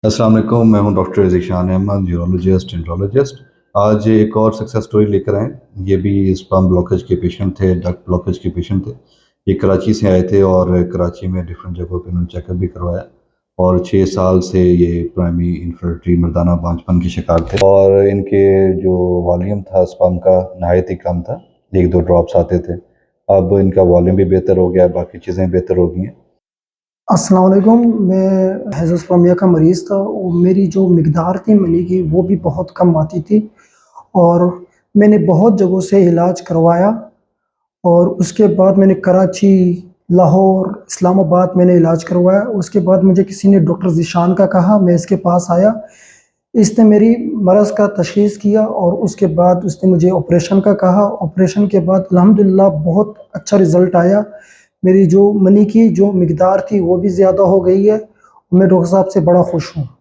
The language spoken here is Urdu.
السلام علیکم، میں ہوں ڈاکٹر ذیشان احمد، یورولوجسٹ انٹرولوجسٹ۔ آج ایک اور سکسیس سٹوری لے کر آئے۔ یہ بھی اسپام بلاکیج کے پیشنٹ تھے، ڈکٹ بلاکیج کے پیشنٹ تھے۔ یہ کراچی سے آئے تھے اور کراچی میں ڈفرینٹ جگہوں پہ انہوں نے چیک اپ بھی کروایا، اور 6 سال سے یہ پرائمری انفرٹری مردانہ بانجھپن کی شکار تھے، اور ان کے جو والیوم تھا اسپام کا نہایت ہی کم تھا، 1-2 ڈراپس آتے تھے۔ اب ان کا والیوم بھی بہتر ہو گیا، باقی چیزیں بہتر ہو گئی ہیں۔ السلام علیکم، میں ہیزوسپرمیا کا مریض تھا، اور میری جو مقدار تھی منی کی وہ بھی بہت کم آتی تھی، اور میں نے بہت جگہوں سے علاج کروایا، اور اس کے بعد میں نے کراچی، لاہور، اسلام آباد میں نے علاج کروایا۔ اس کے بعد مجھے کسی نے ڈاکٹر ذیشان کا کہا، میں اس کے پاس آیا، اس نے میری مرض کا تشخیص کیا، اور اس کے بعد اس نے مجھے آپریشن کا کہا۔ آپریشن کے بعد الحمدللہ بہت اچھا رزلٹ آیا۔ میری جو منی کی جو مقدار تھی وہ بھی زیادہ ہو گئی ہے، میں ڈاکٹر صاحب سے بڑا خوش ہوں۔